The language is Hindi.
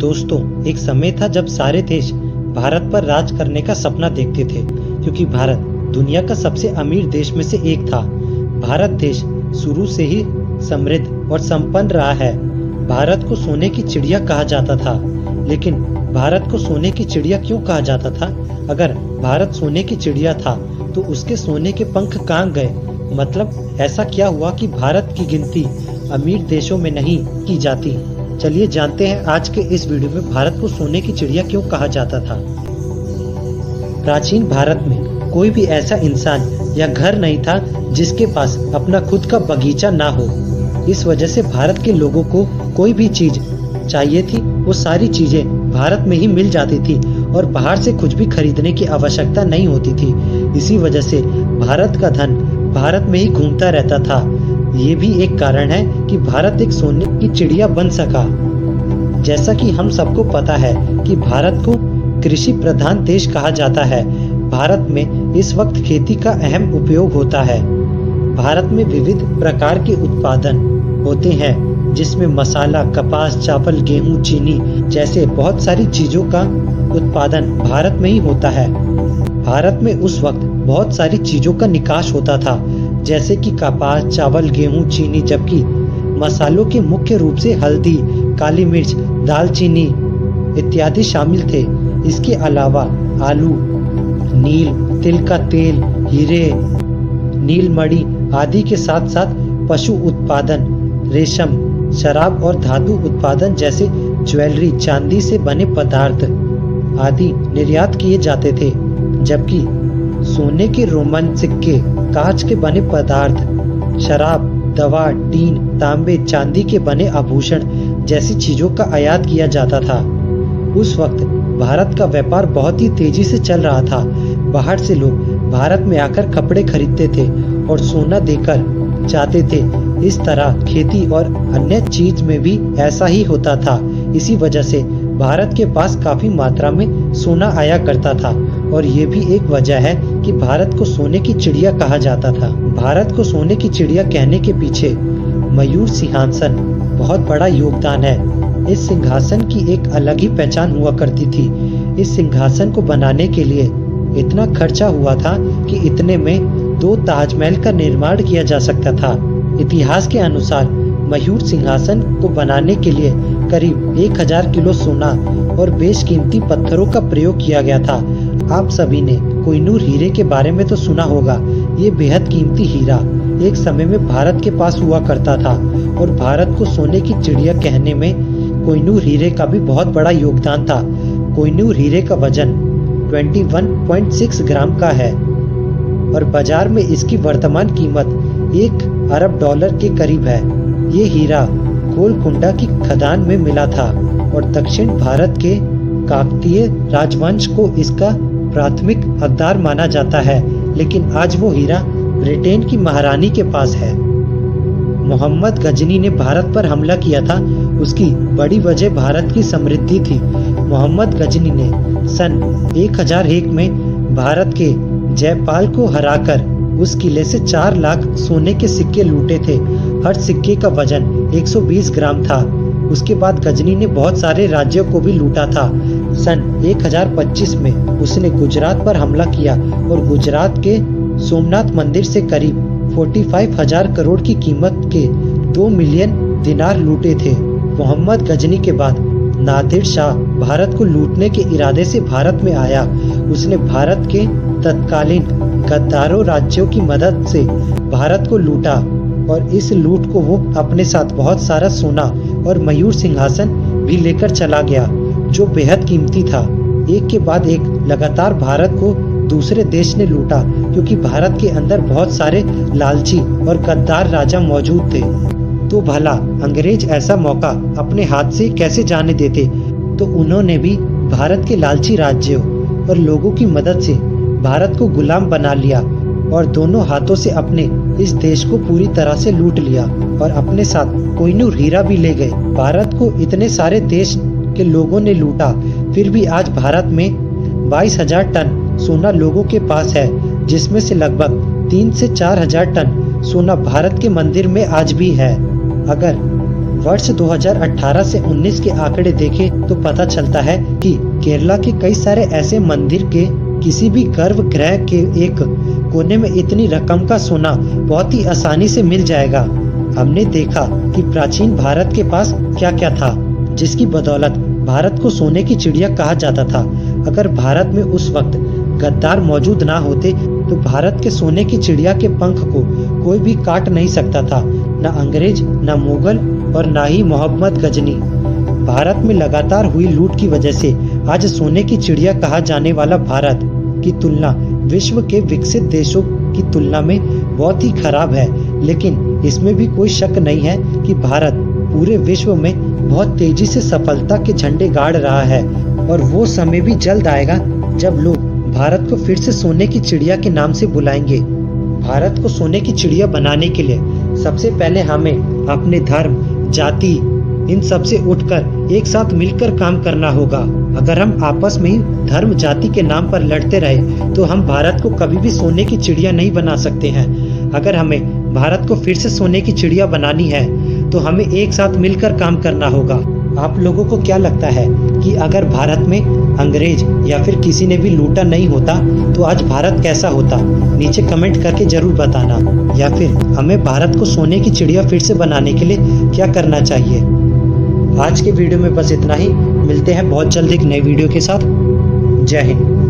दोस्तों, एक समय था जब सारे देश भारत पर राज करने का सपना देखते थे, क्योंकि भारत दुनिया का सबसे अमीर देश में से एक था। भारत देश शुरू से ही समृद्ध और संपन्न रहा है। भारत को सोने की चिड़िया कहा जाता था। लेकिन भारत को सोने की चिड़िया क्यों कहा जाता था? अगर भारत सोने की चिड़िया था तो उसके सोने के पंख कहाँ गए? मतलब ऐसा क्या हुआ कि भारत की गिनती अमीर देशों में नहीं की जाती? चलिए जानते हैं आज के इस वीडियो में भारत को सोने की चिड़िया क्यों कहा जाता था। प्राचीन भारत में कोई भी ऐसा इंसान या घर नहीं था जिसके पास अपना खुद का बगीचा ना हो। इस वजह से भारत के लोगों को कोई भी चीज चाहिए थी, वो सारी चीजें भारत में ही मिल जाती थी और बाहर से कुछ भी खरीदने की आवश्यकता नहीं होती थी। इसी वजह से भारत का धन भारत में ही घूमता रहता था। ये भी एक कारण है कि भारत एक सोने की चिड़िया बन सका। जैसा कि हम सबको पता है कि भारत को कृषि प्रधान देश कहा जाता है। भारत में इस वक्त खेती का अहम उपयोग होता है। भारत में विविध प्रकार के उत्पादन होते हैं, जिसमें मसाला, कपास, चावल, गेहूं, चीनी जैसे बहुत सारी चीजों का उत्पादन भारत में ही होता है। भारत में उस वक्त बहुत सारी चीजों का निकास होता था, जैसे कि कपास, चावल, गेहूं, चीनी, जबकि मसालों के मुख्य रूप से हल्दी, काली मिर्च, दालचीनी इत्यादि शामिल थे। इसके अलावा आलू, नील, तिल का तेल, हीरे, नीलमणि आदि के साथ साथ पशु उत्पादन, रेशम, शराब और धातु उत्पादन जैसे ज्वेलरी, चांदी से बने पदार्थ आदि निर्यात किए जाते थे। जबकि सोने के रोमन सिक्के, कांच के बने पदार्थ, शराब, दवा, टीन, तांबे, चांदी के बने आभूषण जैसी चीजों का आयात किया जाता था। उस वक्त भारत का व्यापार बहुत ही तेजी से चल रहा था। बाहर से लोग भारत में आकर कपड़े खरीदते थे और सोना देकर जाते थे। इस तरह खेती और अन्य चीज में भी ऐसा ही होता था। इसी वजह से भारत के पास काफी मात्रा में सोना आया करता था और ये भी एक वजह है कि भारत को सोने की चिड़िया कहा जाता था। भारत को सोने की चिड़िया कहने के पीछे मयूर सिंहासन बहुत बड़ा योगदान है। इस सिंहासन की एक अलग ही पहचान हुआ करती थी। इस सिंहासन को बनाने के लिए इतना खर्चा हुआ था कि इतने में 2 ताजमहल का निर्माण किया जा सकता था। इतिहास के अनुसार मयूर सिंहासन को बनाने के लिए करीब 1000 किलो सोना और बेशकीमती पत्थरों का प्रयोग किया गया था। आप सभी ने कोहिनूर हीरे के बारे में तो सुना होगा। ये बेहद कीमती हीरा एक समय में भारत के पास हुआ करता था और भारत को सोने की चिड़िया कहने में कोहिनूर हीरे का भी बहुत बड़ा योगदान था। कोहिनूर हीरे का वजन 21.6 ग्राम का है और बाजार में इसकी वर्तमान कीमत $1 अरब के करीब है। ये हीरा गोलकुंडा की खदान में मिला था और दक्षिण भारत के काकतीय राजवंश को इसका प्राथमिक हकदार माना जाता है। लेकिन आज वो हीरा ब्रिटेन की महारानी के पास है। मोहम्मद गजनी ने भारत पर हमला किया था, उसकी बड़ी वजह भारत की समृद्धि थी। मोहम्मद गजनी ने सन 1001 में भारत के जयपाल को हराकर उस किले से 4 लाख सोने के सिक्के लूटे थे। हर सिक्के का वजन 120 ग्राम था। उसके बाद गजनी ने बहुत सारे राज्यों को भी लूटा था। सन 1025 में उसने गुजरात पर हमला किया और गुजरात के सोमनाथ मंदिर से करीब 45,000 करोड़ की कीमत के 2 मिलियन दिनार लूटे थे। मोहम्मद गजनी के बाद नादिर शाह भारत को लूटने के इरादे से भारत में आया। उसने भारत के तत्कालीन गद्दारों राज्यों की मदद से भारत को लूटा और इस लूट को वो अपने साथ बहुत सारा सोना और मयूर सिंहासन भी लेकर चला गया, जो बेहद कीमती था। एक के बाद एक लगातार भारत को दूसरे देश ने लूटा, क्योंकि भारत के अंदर बहुत सारे लालची और गद्दार राजा मौजूद थे। तो भला अंग्रेज ऐसा मौका अपने हाथ से कैसे जाने देते? तो उन्होंने भी भारत के लालची राज्यों और लोगों की मदद से भारत को गुलाम बना लिया और दोनों हाथों से अपने इस देश को पूरी तरह से लूट लिया और अपने साथ कोहिनूर हीरा भी ले गए। भारत को इतने सारे देश के लोगों ने लूटा, फिर भी आज भारत में 22,000 टन सोना लोगों के पास है, जिसमें से लगभग 3 से 4 हजार टन सोना भारत के मंदिर में आज भी है। अगर वर्ष 2018 से 19 के आंकड़े देखें तो पता चलता है कि केरला के कई सारे ऐसे मंदिर के किसी भी गर्भगृह के एक कोने में इतनी रकम का सोना बहुत ही आसानी से मिल जाएगा। हमने देखा कि प्राचीन भारत के पास क्या क्या था, जिसकी बदौलत भारत को सोने की चिड़िया कहा जाता था। अगर भारत में उस वक्त गद्दार मौजूद ना होते तो भारत के सोने की चिड़िया के पंख को कोई भी काट नहीं सकता था, न अंग्रेज, न मुगल और न ही मोहम्मद गजनी। भारत में लगातार हुई लूट की वजह से आज सोने की चिड़िया कहा जाने वाला भारत की तुलना विश्व के विकसित देशों की तुलना में बहुत ही खराब है। लेकिन इसमें भी कोई शक नहीं है कि भारत पूरे विश्व में बहुत तेजी से सफलता के झंडे गाड़ रहा है और वो समय भी जल्द आएगा जब लोग भारत को फिर से सोने की चिड़िया के नाम से बुलाएंगे। भारत को सोने की चिड़िया बनाने के लिए सबसे पहले हमें अपने धर्म, जाति, इन सब से उठकर एक साथ मिलकर काम करना होगा। अगर हम आपस में ही धर्म, जाति के नाम पर लड़ते रहे तो हम भारत को कभी भी सोने की चिड़िया नहीं बना सकते हैं। अगर हमें भारत को फिर से सोने की चिड़िया बनानी है तो हमें एक साथ मिलकर काम करना होगा। आप लोगों को क्या लगता है कि अगर भारत में अंग्रेज या फिर किसी ने भी लूटा नहीं होता तो आज भारत कैसा होता? नीचे कमेंट करके जरूर बताना। या फिर हमें भारत को सोने की चिड़िया फिर से बनाने के लिए क्या करना चाहिए? आज के वीडियो में बस इतना ही। मिलते हैं बहुत जल्द एक नई वीडियो के साथ। जय हिंद।